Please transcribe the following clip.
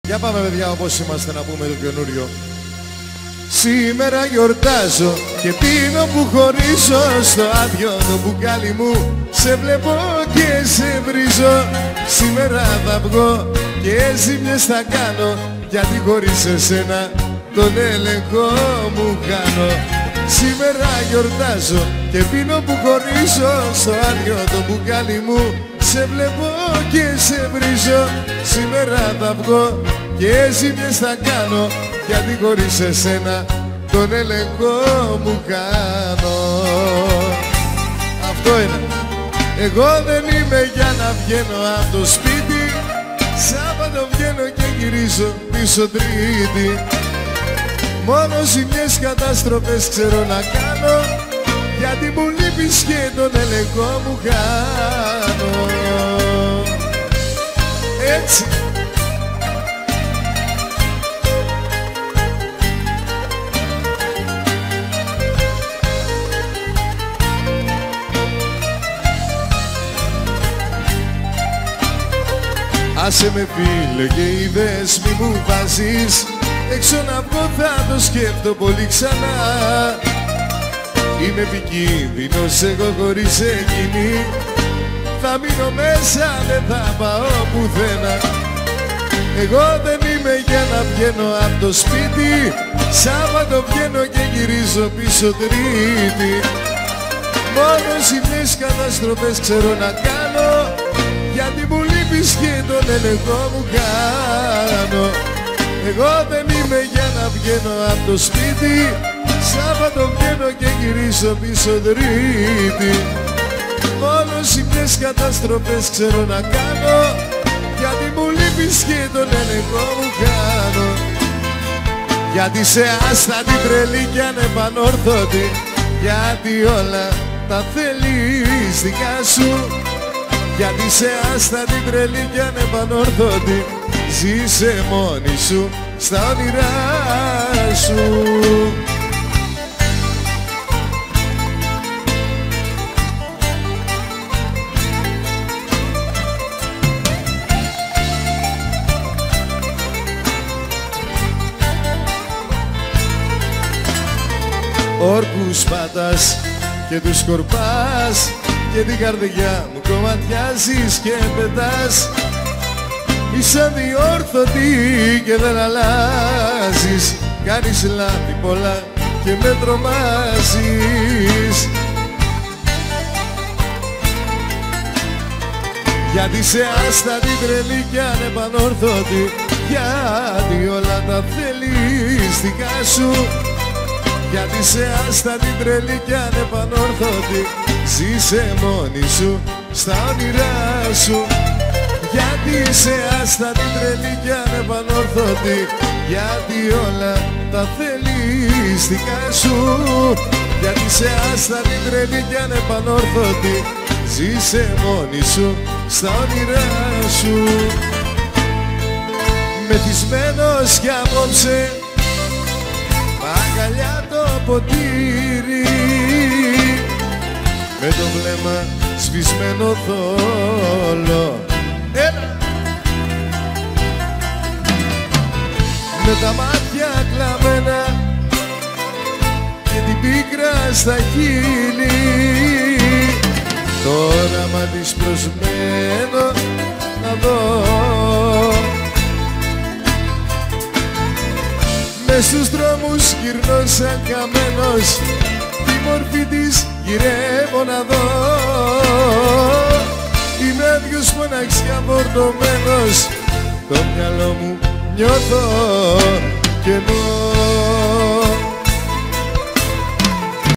Για πάμε παιδιά όπως είμαστε να πούμε το καινούριο. Σήμερα γιορτάζω και πίνω που χωρίζω. Στο άδειο το μπουκάλι μου σε βλέπω και σε βρίζω. Σήμερα θα βγω και ζημιές θα κάνω, γιατί χωρίς εσένα τον έλεγχο μου κάνω. Σήμερα γιορτάζω και πίνω που χωρίζω. Στο άδειο το μπουκάλι μου σε βλέπω και σε βρίζω. Σήμερα θα βγω και ζημιές θα κάνω, γιατί χωρίς εσένα τον έλεγχο μου κάνω. Αυτό είναι. Εγώ δεν είμαι για να βγαίνω από το σπίτι. Σάββατο βγαίνω και γυρίζω πίσω Τρίτη. Μόνο ζημιές, καταστροφές ξέρω να κάνω, γιατί μου λείπεις και τον έλεγχο μου κάνω. Έτσι. Άσε με φίλε και είδες μη μου βάζεις. Έξω να βγω θα το σκέφτω πολύ ξανά. Είμαι επικίνδυνος εγώ χωρίς εκείνη. Θα μείνω μέσα, δεν θα πάω πουθενά. Εγώ δεν είμαι για να βγαίνω από το σπίτι. Σάββατο βγαίνω και γυρίζω πίσω Τρίτη. Μόνο ζημιές, καταστροφές ξέρω να κάνω, γιατί μου λείπεις και τον έλεγχο μου κάνω. Εγώ δεν είμαι για να βγαίνω από το σπίτι. Σάββατο βγαίνω και γυρίζω πίσω Τρίτη. Μόνο ζημιές, καταστροφές ξέρω να κάνω, γιατί μου λείπεις και τον έλεγχο μου κάνω. Γιατί σε άστατη τρελή κι ανεπανόρθωτη, γιατί όλα τα θέλεις δικά σου. Γιατί σε άστατη τρελή κι ανεπανόρθωτη, ζήσε μόνη σου στα όνειρά σου. Όρκους πατάς και τους σκορπάς, και την καρδιά μου κομματιάζεις και πετάς. Είσαι αδιόρθωτη και δεν αλλάζεις. Κάνεις λάθη πολλά και με τρομάζεις. Γιατί σε άστατη τρελή κι ανεπανόρθωτη, γιατί όλα τα θέλεις δικά σου. Γιατί σε άστατη τρελή κι ανεπανόρθωτη, ζήσε μόνη σου στα όνειρά σου. Γιατί σε άστατη τρελή κι ανεπανόρθωτη, γιατί όλα τα θέλεις δικά σου. Γιατί σε άστατη τρελή κι ανεπανόρθωτη, ζήσε μόνη σου στα όνειρά σου. Μεθυσμένος κι απόψε, αγκαλιά το ποτήρι, με το βλέμμα σβησμένο θόλο. Έλα! Με τα μάτια κλαμμένα και την πίκρα στα χείλη, το όραμα της προσμένο να δω. Μες στους δρόμους γυρνώ σαν καμένος, τη μορφή της γυρεύω να δω. Είμαι άδειος μοναξιά φορτωμένος, το μυαλό μου νιώθω κενό.